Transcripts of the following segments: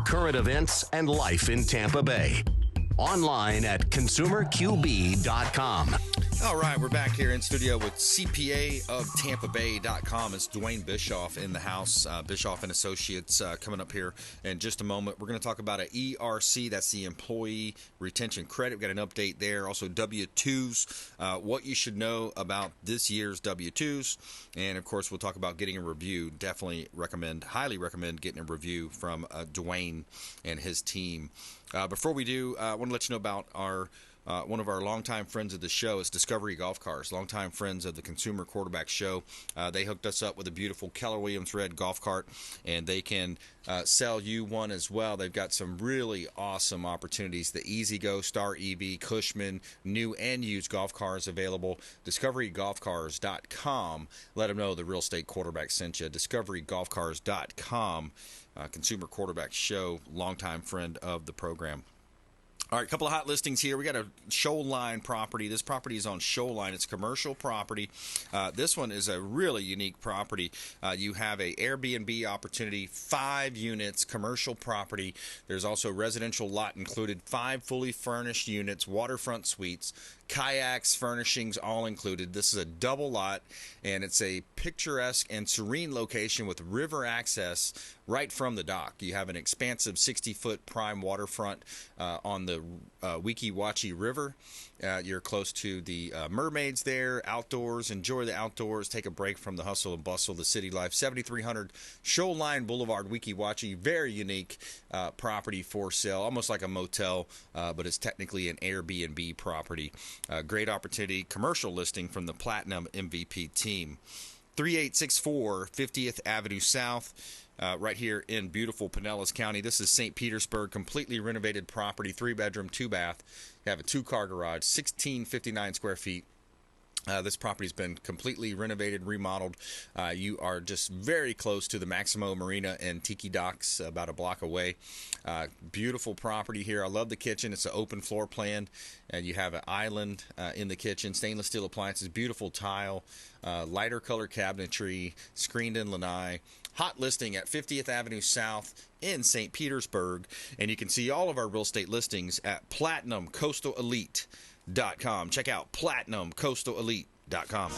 current events, and life in Tampa Bay. Online at consumerqb.com. All right, we're back here in studio with CPA of TampaBay.com. It's Duane Bishoff in the house. Bishoff and Associates coming up here in just a moment. We're going to talk about an ERC. That's the Employee Retention Credit. We've got an update there. Also W-2s, what you should know about this year's W-2s. And, of course, we'll talk about getting a review. Definitely highly recommend getting a review from Duane and his team. Before we do, I want to let you know about one of our longtime friends of the show is Discovery Golf Cars, longtime friends of the Consumer Quarterback Show. They hooked us up with a beautiful Keller Williams red golf cart, and they can sell you one as well. They've got some really awesome opportunities. The Easy Go, Star EV, Cushman, new and used golf cars available. DiscoveryGolfCars.com. Let them know the Real Estate Quarterback sent you. DiscoveryGolfCars.com. Consumer Quarterback Show, longtime friend of the program. All right, a couple of hot listings here. We got a Shoreline property. This property is on Shoreline. It's commercial property. This one is a really unique property. You have a Airbnb opportunity, 5 units, commercial property. There's also residential lot included, 5 fully furnished units, waterfront suites, kayaks, furnishings, all included. This is a double lot, and it's a picturesque and serene location with river access right from the dock. You have an expansive 60-foot prime waterfront on the Weeki Wachee River. You're close to the mermaids there, outdoors. Enjoy the outdoors. Take a break from the hustle and bustle of the city life. 7300 Shoreline Boulevard, Weeki Wachee. Very unique property for sale, almost like a motel, but it's technically an Airbnb property. Great opportunity. Commercial listing from the Platinum MVP team. 3864 50th Avenue South. Right here in beautiful Pinellas County. This is St. Petersburg, completely renovated property, 3-bedroom, 2-bath. You have a 2-car garage, 1659 square feet. This property's been completely renovated, remodeled. You are just very close to the Maximo Marina and Tiki Docks, about a block away. Beautiful property here. I love the kitchen. It's an open floor plan, and you have an island in the kitchen. Stainless steel appliances, beautiful tile, lighter color cabinetry, screened-in lanai. Hot listing at 50th Avenue South in St. Petersburg. And you can see all of our real estate listings at PlatinumCoastalElite.com. Check out PlatinumCoastalElite.com.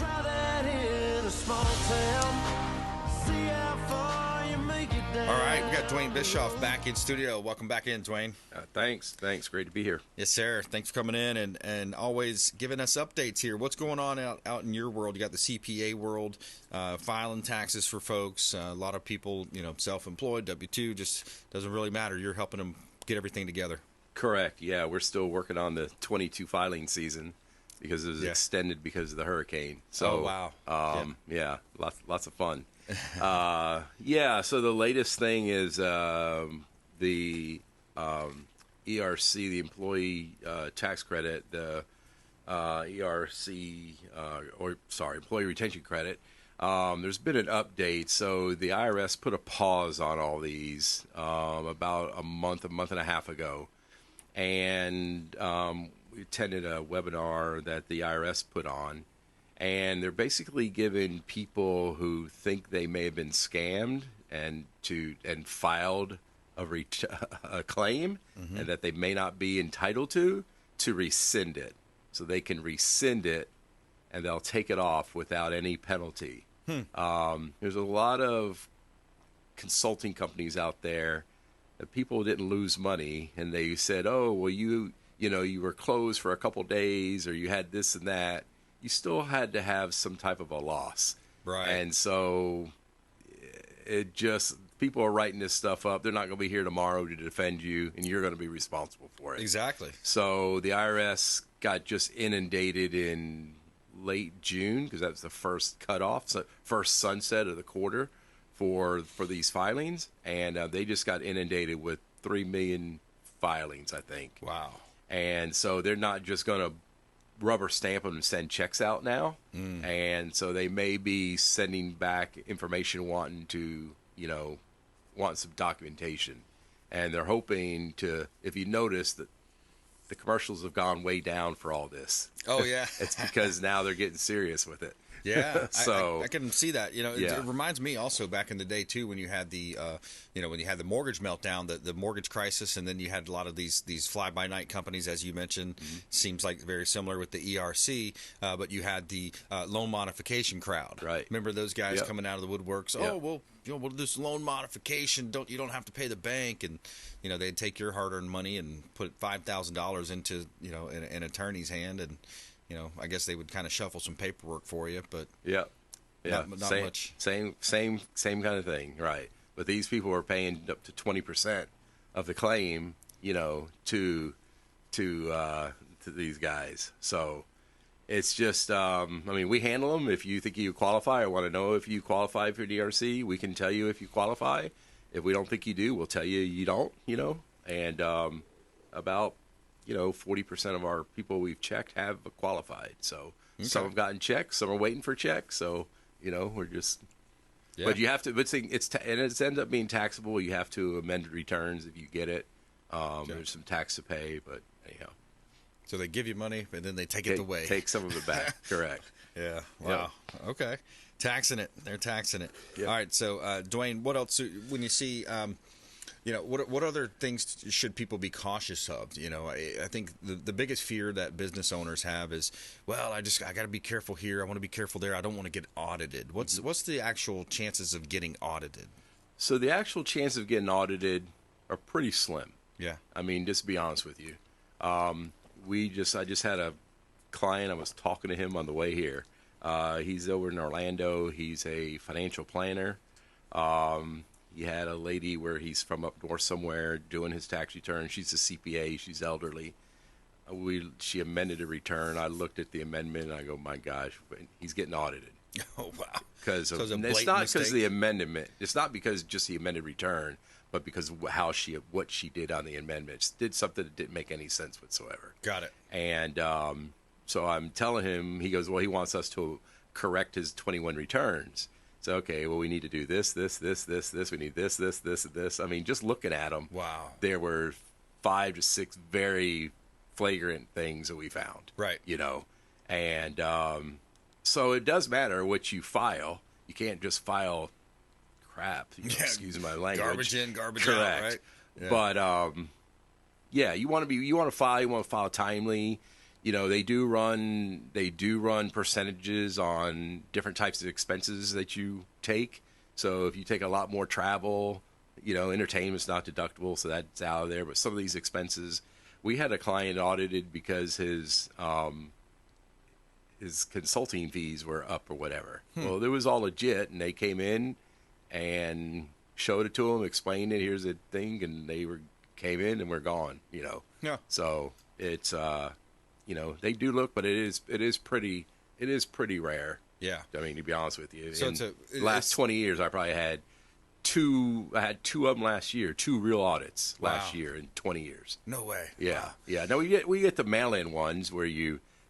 All right, we got Duane Bishoff back in studio. Welcome back in, Duane. Thanks. Great to be here. Yes, sir. Thanks for coming in and always giving us updates here. What's going on out in your world? You got the CPA world, filing taxes for folks. A lot of people, self-employed, W-2, just doesn't really matter. You're helping them get everything together. Correct. Yeah, we're still working on the 22 filing season because it was extended because of the hurricane. So, yeah, lots of fun. So the latest thing is the ERC, the Employee Tax Credit, the ERC, Employee Retention Credit. There's been an update. So the IRS put a pause on all these about a month and a half ago. And we attended a webinar that the IRS put on. And they're basically giving people who think they may have been scammed and filed a claim and that they may not be entitled to rescind it. So they can rescind it and they'll take it off without any penalty. There's a lot of consulting companies out there that people didn't lose money and they said, oh, well, you were closed for a couple days or you had this and that. You still had to have some type of a loss. Right. And so people are writing this stuff up. They're not going to be here tomorrow to defend you, and you're going to be responsible for it. Exactly. So the IRS got just inundated in late June because that was the first cutoff, first sunset of the quarter for these filings. And they just got inundated with 3 million filings, I think. Wow. And so they're not just going to rubber stamp them and send checks out now. And so they may be sending back information wanting some documentation. And they're hoping to, if you notice that the commercials have gone way down for all this. Oh, yeah. It's because now they're getting serious with it. Yeah, So I can see that. You know, Yeah. it reminds me also back in the day too when you had the, when you had the mortgage meltdown, the mortgage crisis, and then you had a lot of these fly-by-night companies, as you mentioned. Seems like very similar with the ERC, but you had the loan modification crowd. Right. Remember those guys Yep. coming out of the woodworks? Yep. Oh well, we'll do this loan modification. You don't have to pay the bank, and they'd take your hard-earned money and put $5,000 into an attorney's hand, and I guess they would kind of shuffle some paperwork for you, but yeah, not same, much. Same kind of thing, right? But these people are paying up to 20% of the claim, to these guys. So it's just, we handle them. If you think you qualify, I want to know if you qualify for DRC. We can tell you if you qualify. If we don't think you do, we'll tell you you don't. And about 40% of our people we've checked have qualified. So some have gotten checks, some are waiting for checks. So we're just. Yeah. But you have to. But it ends up being taxable. You have to amend returns if you get it. There's some tax to pay, but anyhow. So they give you money, and then they take it away. Take some of it back. Correct. Yeah. Wow. Yep. Okay. Taxing it. They're taxing it. Yep. All right. So, Duane, what else? When you see, what other things should people be cautious of? I think the biggest fear that business owners have is, well, I got to be careful here. I want to be careful there. I don't want to get audited. What's the actual chances of getting audited? So the actual chances of getting audited are pretty slim. Yeah. Just to be honest with you. I just had a client. I was talking to him on the way here. He's over in Orlando. He's a financial planner. He had a lady where he's from up north somewhere doing his tax return. She's a CPA. She's elderly. She amended a return. I looked at the amendment and I go, my gosh, he's getting audited. Oh wow! Because it's not because of the amendment. It's not because just the amended return, but because of what she did on the amendment. She did something that didn't make any sense whatsoever. Got it. And so I'm telling him. He goes, well, he wants us to correct his 21 returns. So okay, well, we need to do this. We need this, and this. Just looking at them. Wow. There were 5 to 6 very flagrant things that we found. Right. And so it does matter what you file. You can't just file crap. Excuse my language. Garbage in, garbage Correct. out. Right. Yeah. But you want to file timely. They do run percentages on different types of expenses that you take. So if you take a lot more travel, entertainment's not deductible, so that's out of there. But some of these expenses, we had a client audited because his consulting fees were up or whatever. Well, it was all legit, and they came in and showed it to him, explained it. Here's the thing, and came in and we're gone. Yeah. So it's they do look, but it is pretty rare. Yeah. To be honest with you. So in last 20 years, I probably had two of them last year, 2 real audits last year in 20 years. No way. Yeah. Wow. Yeah. No, we get the mail-in ones where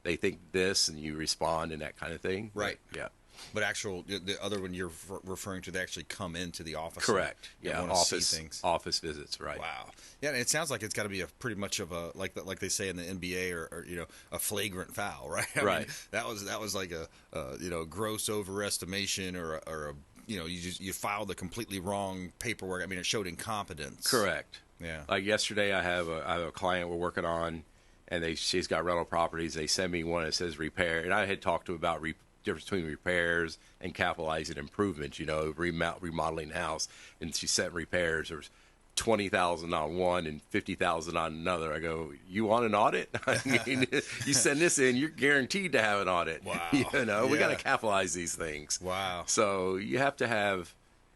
they think this and you respond and that kind of thing. Right. Yeah. But the other one you're referring to, they actually come into the office. Correct. And Yeah. Office visits. Right. Wow. Yeah. And it sounds like it's got to be a pretty much of a like they say in the NBA or a flagrant foul, right? I Right. mean, that was like a gross overestimation or a you filed the completely wrong paperwork. I mean, it showed incompetence. Correct. Yeah. Like yesterday, I have a client we're working on, and she's got rental properties. They send me one that says repair, and I had talked to them about difference between repairs and capitalizing improvements. Remodeling the house, and she sent repairs. There was $20,000 on one and $50,000 on another. I go, you want an audit? I mean, you send this in, you're guaranteed to have an audit. Wow. We got to capitalize these things. Wow. So you have to have,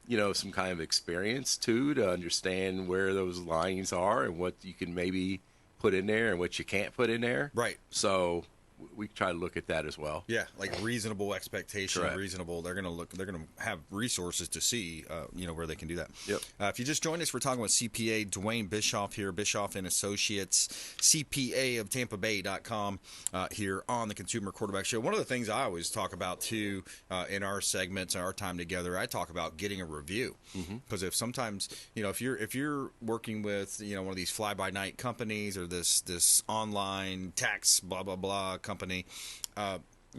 some kind of experience too to understand where those lines are and what you can maybe put in there and what you can't put in there. Right. So we try to look at that as well. Yeah, like reasonable expectation, Correct. reasonable. They're going to have resources to see, where they can do that. Yep. If you just joined us, we're talking with CPA Duane Bishoff here, Bishoff and Associates, CPA of TampaBay.com here on the Consumer Quarterback Show. One of the things I always talk about too in our segments and our time together, I talk about getting a review because if sometimes if you're working with one of these fly by night companies or this online tax blah blah blah company,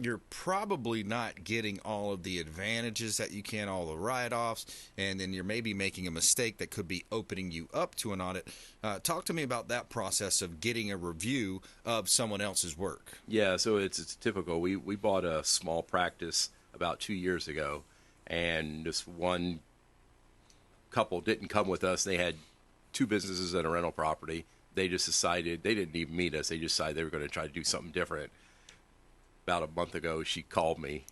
you're probably not getting all of the advantages that you can, all the write-offs, and then you're maybe making a mistake that could be opening you up to an audit. Talk to me about that process of getting a review of someone else's work. Yeah, so it's typical. We bought a small practice about 2 years ago, and this one couple didn't come with us. They had 2 businesses and a rental property. They just decided, they didn't even meet us. They just decided they were going to try to do something different. About a month ago, she called me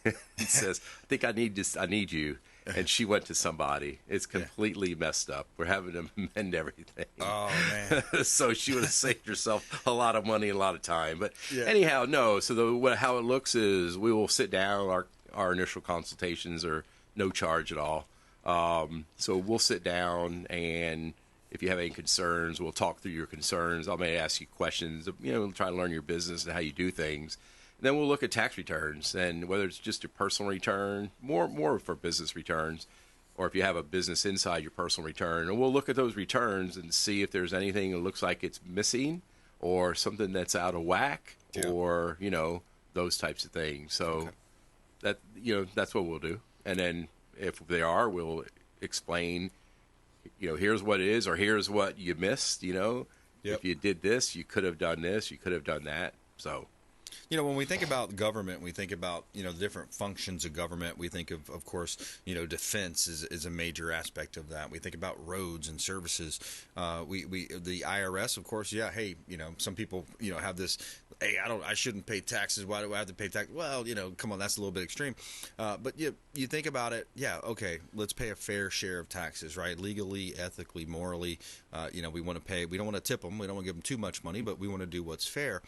and says, I think I need you. And she went to somebody. It's completely messed up. We're having to amend everything. Oh, man. So she would have saved herself a lot of money and a lot of time. But anyhow, no. So how it looks is we will sit down. Our initial consultations are no charge at all. So we'll sit down, and if you have any concerns, we'll talk through your concerns. I may ask you questions. We'll try to learn your business and how you do things. Then we'll look at tax returns, and whether it's just your personal return, more for business returns, or if you have a business inside your personal return. And we'll look at those returns and see if there's anything that looks like it's missing or something that's out of whack or, those types of things. So that's what we'll do. And then if they are, we'll explain, here's what it is, or here's what you missed, If you did this, you could have done this, you could have done that. So when we think about government, we think about, the different functions of government. We think of course, defense is a major aspect of that. We think about roads and services. The IRS, of course, hey, some people, have this, hey, I shouldn't pay taxes. Why do I have to pay tax? Well, come on, that's a little bit extreme. But you think about it, okay, let's pay a fair share of taxes, right? Legally, ethically, morally, we want to pay. We don't want to tip them. We don't want to give them too much money, but we want to do what's fair.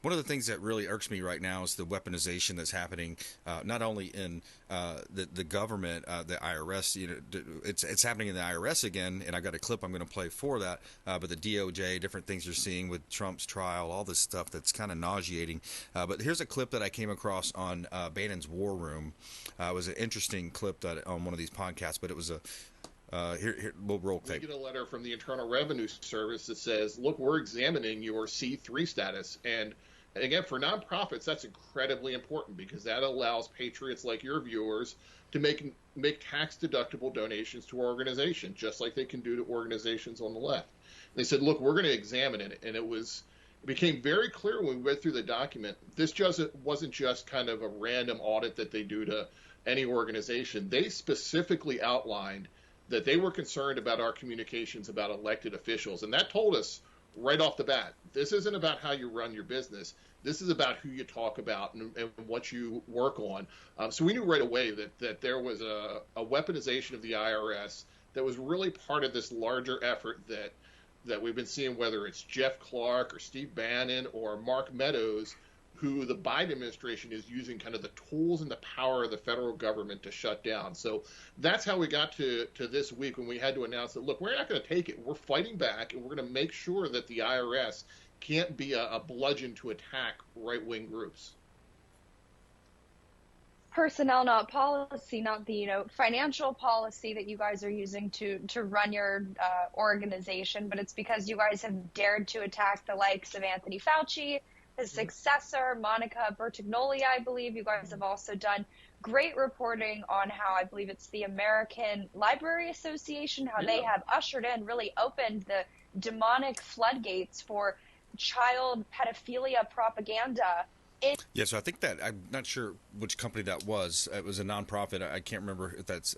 One of the things that really irks me right now is the weaponization that's happening, not only in the government, the IRS. It's happening in the IRS again, and I've got a clip I'm going to play for that. But the DOJ, different things you're seeing with Trump's trial, all this stuff that's kind of nauseating. But here's a clip that I came across on Bannon's War Room. It was an interesting clip that on one of these podcasts, but it was a here we'll roll tape. We get a letter from the Internal Revenue Service that says, look, we're examining your C3 status. And again, for nonprofits, that's incredibly important because that allows patriots like your viewers to make tax-deductible donations to our organization, just like they can do to organizations on the left. They said, look, we're going to examine it. And it became very clear when we read through the document, this wasn't just kind of a random audit that they do to any organization. They specifically outlined that they were concerned about our communications about elected officials. And that told us right off the bat, this isn't about how you run your business. This is about who you talk about and what you work on. So we knew right away that there was a weaponization of the IRS that was really part of this larger effort that we've been seeing, whether it's Jeff Clark or Steve Bannon or Mark Meadows, who the Biden administration is using kind of the tools and the power of the federal government to shut down. So that's how we got to this week when we had to announce that, look, we're not going to take it. We're fighting back, and we're going to make sure that the IRS can't be a bludgeon to attack right-wing groups. Personnel, not policy, not the financial policy that you guys are using to run your organization, but it's because you guys have dared to attack the likes of Anthony Fauci, his successor, Monica Bertagnoli, I believe. You guys have also done great reporting on how, I believe it's the American Library Association, how they have ushered in, really opened the demonic floodgates for child pedophilia propaganda. So I think that, I'm not sure which company that was. It was a nonprofit. I can't remember if that's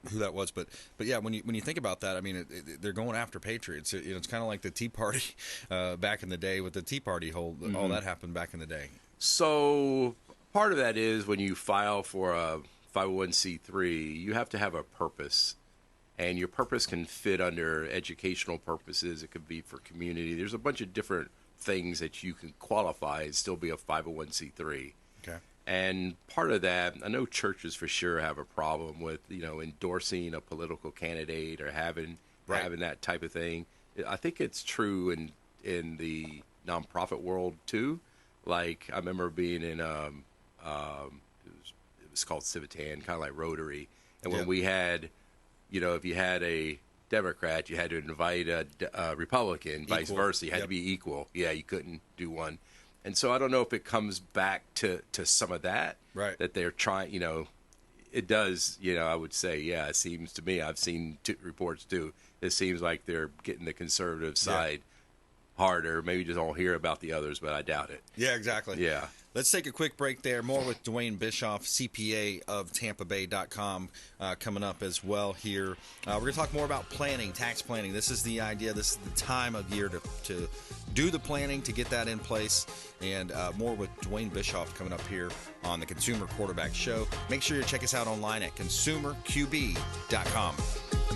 who that was, but yeah, when you think about that, I mean, they're going after patriots. It's kind of like the Tea Party back in the day with the Tea Party all that happened back in the day. So part of that is when you file for a 501c3, you have to have a purpose, and your purpose can fit under educational purposes. It could be for community. There's a bunch of different things that you can qualify and still be a 501c3. Okay. And part of that, I know churches for sure have a problem with, endorsing a political candidate or having that type of thing. I think it's true in the nonprofit world too. Like I remember being in it was called Civitan, kind of like Rotary, and when we had, if you had a Democrat, you had to invite a Republican, vice versa. You had to be equal. Yeah, you couldn't do one. And so I don't know if it comes back to some of that, Right. that they're trying, it does, I would say, yeah, it seems to me, I've seen reports too. It seems like they're getting the conservative side harder. Maybe just don't hear about the others, but I doubt it. Yeah, exactly. Yeah. Let's take a quick break there. More with Duane Bishoff, CPA of TampaBay.com, coming up as well here. We're going to talk more about planning, tax planning. This is the idea. This is the time of year to do the planning, to get that in place. And more with Duane Bishoff coming up here on the Consumer Quarterback Show. Make sure you check us out online at consumerqb.com.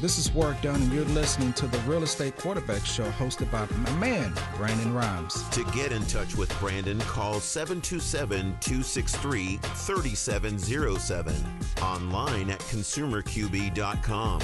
This is Work Done, and you're listening to the Real Estate Quarterback Show hosted by my man, Brandon Rhymes. To get in touch with Brandon, call 727-263-3707. Online at consumerqb.com.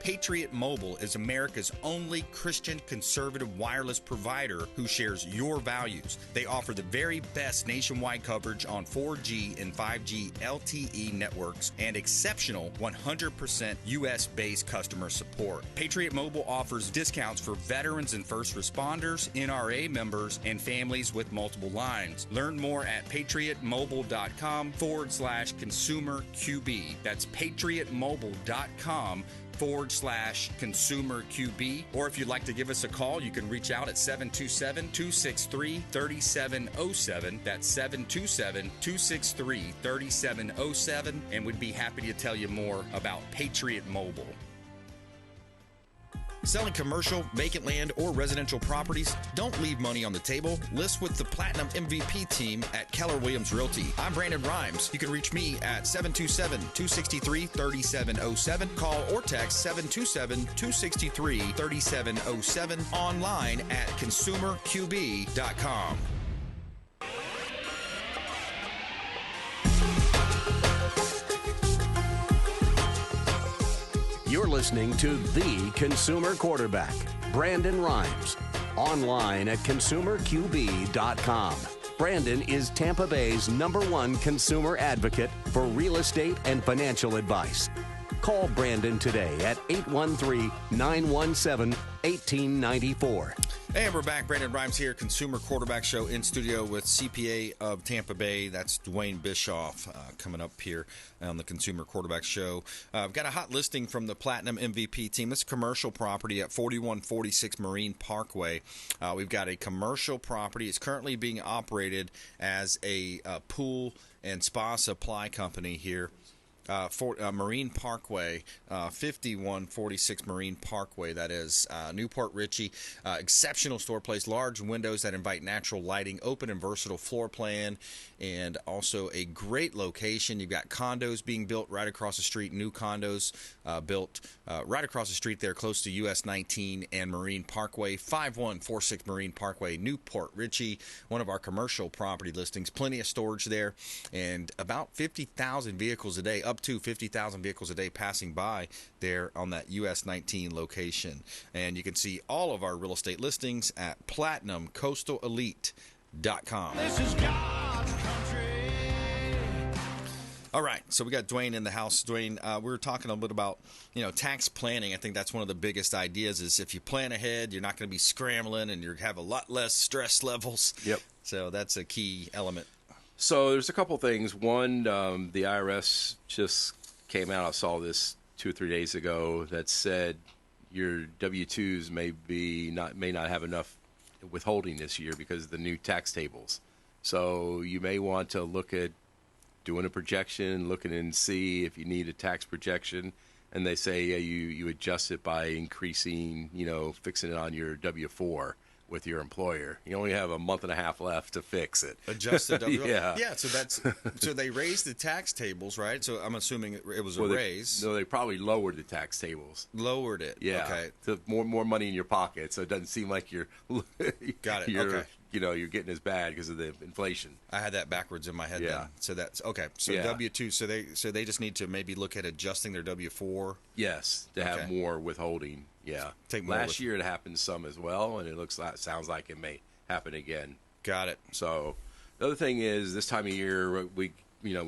Patriot Mobile is America's only Christian conservative wireless provider who shares your values. They offer the very best nationwide coverage on 4G and 5G LTE networks and exceptional 100% US-based customer support. Patriot Mobile offers discounts for veterans and first responders, NRA members, and families with multiple lines. Learn more at patriotmobile.com/consumer QB. That's patriotmobile.com/consumer QB. Or if you'd like to give us a call, you can reach out at 727-263-3707. That's 727-263-3707. And we'd be happy to tell you more about Patriot Mobile. Selling commercial, vacant land, or residential properties? Don't leave money on the table. List with the Platinum MVP team at Keller Williams Realty. I'm Brandon Rhymes. You can reach me at 727-263-3707. Call or text 727-263-3707. Online at consumerqb.com. You're listening to The Consumer Quarterback, Brandon Rhymes, online at consumerqb.com. Brandon is Tampa Bay's #1 consumer advocate for real estate and financial advice. Call Brandon today at 813-917-1894. And we're back. Brandon Rhymes here, Consumer Quarterback Show, in studio with CPA of Tampa Bay. That's Duane Bischoff coming up here on the Consumer Quarterback Show. I've got a hot listing from the Platinum MVP team. This is a commercial property at 4146 Marine Parkway. We've got a commercial property. It's currently being operated as a pool and spa supply company here. Marine Parkway, 5146 Marine Parkway, that is Newport Richey. Exceptional store place, large windows that invite natural lighting, open and versatile floor plan, and also a great location. You've got condos being built right across the street, new condos built right across the street there, close to US 19 and Marine Parkway, 5146 Marine Parkway, Newport Richey. One of our commercial property listings, plenty of storage there, and about 50,000 vehicles a day, up to 50,000 vehicles a day passing by there on that US 19 location. And you can see all of our real estate listings at platinumcoastalelite.com. This is God's country. All right, so we got Duane in the house. Duane, we were talking a little bit about, tax planning. I think that's one of the biggest ideas is if you plan ahead, you're not going to be scrambling and you have a lot less stress levels. Yep. So that's a key element. So there's a couple things. One, the IRS just came out. I saw this 2 or 3 days ago that said your W-2s may not have enough withholding this year because of the new tax tables. So you may want to look at doing a projection, looking and see if you need a tax projection. And they say you adjust it by increasing, fixing it on your W-4. With your employer. You only have a month and a half left to fix it. Adjust the W. Yeah. So they raised the tax tables, right? So I'm assuming it was a raise. They probably lowered the tax tables. Lowered it. Yeah. Okay. To more money in your pocket, so it doesn't seem like you're Got it. You're, Okay. You're getting as bad because of the inflation. I had that backwards in my head. Yeah. Then. So that's okay. So Yeah. W-2. So they just need to maybe look at adjusting their W-4. Yes, to have more withholding. Yeah. Take more Last year it happened some as well, and sounds like it may happen again. Got it. So the other thing is this time of year we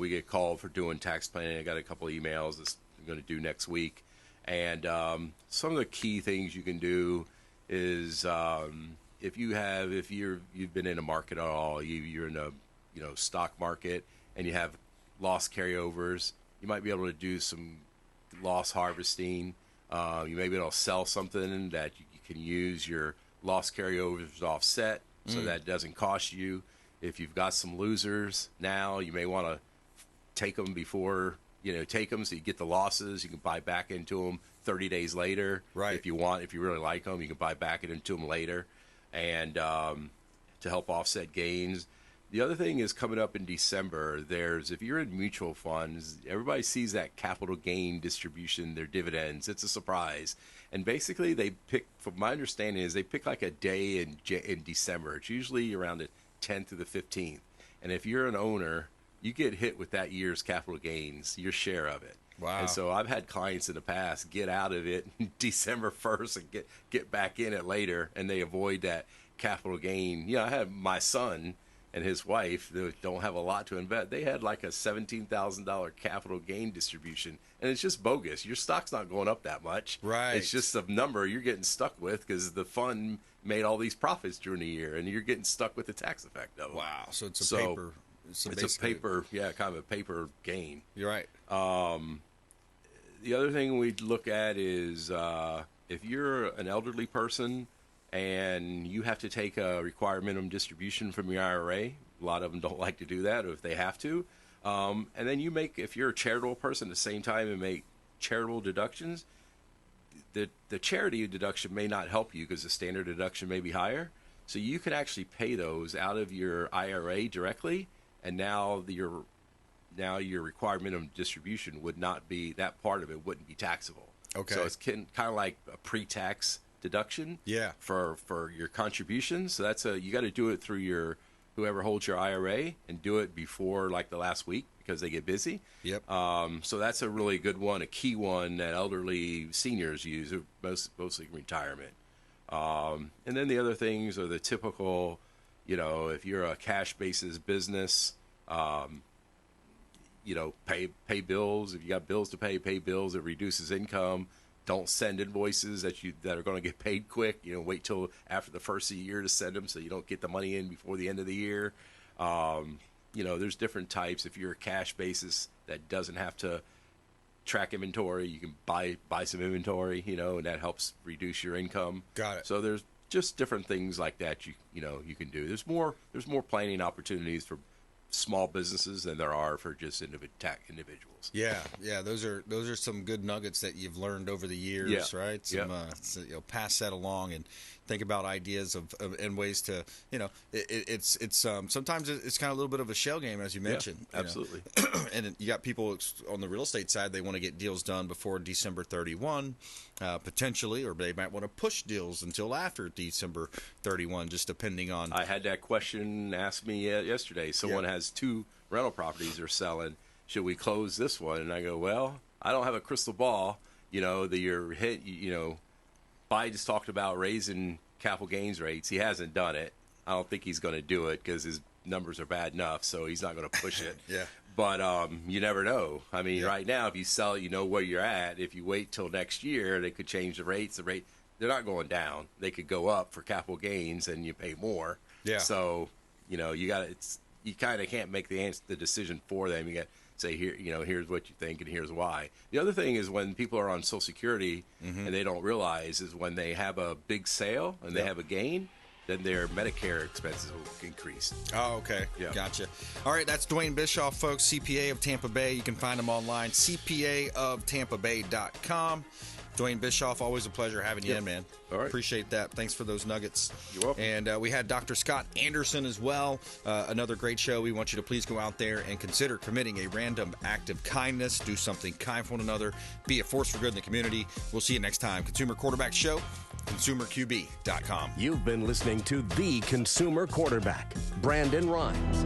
get called for doing tax planning. I got a couple of emails I'm going to do next week, and some of the key things you can do is if you've been in a market at all, you're in a stock market and you have loss carryovers, you might be able to do some loss harvesting. You may be able to sell something that you can use your loss carryovers to offset, so that doesn't cost you. If you've got some losers now, you may want to take them before take them, so you get the losses. You can buy back into them 30 days later. Right. If you really like them, you can buy back into them later, and to help offset gains. The other thing is coming up in December. If you're in mutual funds, everybody sees that capital gain distribution, their dividends. It's a surprise. And basically they pick, from my understanding, is they pick like a day in December. It's usually around the 10th to the 15th. And if you're an owner, you get hit with that year's capital gains, your share of it. Wow. And so I've had clients in the past get out of it December 1st and get back in it later, and they avoid that capital gain. I had my son and his wife, they don't have a lot to invest. They had like a $17,000 capital gain distribution, and it's just bogus. Your stock's not going up that much. Right. It's just a number you're getting stuck with because the fund made all these profits during the year, and you're getting stuck with the tax effect of it. Wow. So it's a paper. It's a paper, kind of a paper gain. You're right. The other thing we'd look at is if you're an elderly person and you have to take a required minimum distribution from your IRA. A lot of them don't like to do that, or if they have to. And then if you're a charitable person at the same time and make charitable deductions, the charity deduction may not help you because the standard deduction may be higher. So you can actually pay those out of your IRA directly, and now your required minimum distribution would not be, that part of it wouldn't be taxable. Okay. So it's kind of like a pre-tax deduction for your contributions. So that's you got to do it through whoever holds your IRA, and do it before like the last week because they get busy. Yep. So that's a really good one, a key one that elderly seniors use, mostly retirement. And then the other things are the typical, if you're a cash basis business, pay bills. If you got bills to pay bills. It reduces income. Don't send invoices that are going to get paid quick. Wait till after the first of the year to send them, so you don't get the money in before the end of the year. There's different types. If you're a cash basis that doesn't have to track inventory, you can buy some inventory, and that helps reduce your income. Got it. So there's just different things like that you can do. There's more planning opportunities for small businesses than there are for just individuals. Yeah. Those are some good nuggets that you've learned over the years, right? Pass that along and think about ideas and ways to, it's sometimes it's kind of a little bit of a shell game, as you mentioned. Yeah, absolutely. And you got people on the real estate side, they want to get deals done before December 31, potentially, or they might want to push deals until after December 31, just depending on. I had that question asked me yesterday. Someone has 2 rental properties they're selling. Should we close this one? And I go, well, I don't have a crystal ball. Biden just talked about raising capital gains rates. He hasn't done it. I don't think he's going to do it because his numbers are bad enough, so he's not going to push it. Yeah. But you never know. I mean, right now, if you sell it, you know where you're at. If you wait till next year, they could change the rates. They're not going down. They could go up for capital gains, and you pay more. Yeah. So, you kind of can't make the decision for them. You got to say, here's what you think and here's why. The other thing is when people are on Social Security and they don't realize is when they have a big sale and they have a gain, then their Medicare expenses will increase. Oh, okay. Yeah. Gotcha. All right, that's Duane Bishoff, folks, CPA of Tampa Bay. You can find him online, cpaoftampabay.com. Duane Bishoff, always a pleasure having you in, man. All right. Appreciate that. Thanks for those nuggets. You're welcome. And we had Dr. Scott Anderson as well. Another great show. We want you to please go out there and consider committing a random act of kindness. Do something kind for one another. Be a force for good in the community. We'll see you next time. Consumer Quarterback Show, consumerqb.com. You've been listening to The Consumer Quarterback, Brandon Rhymes.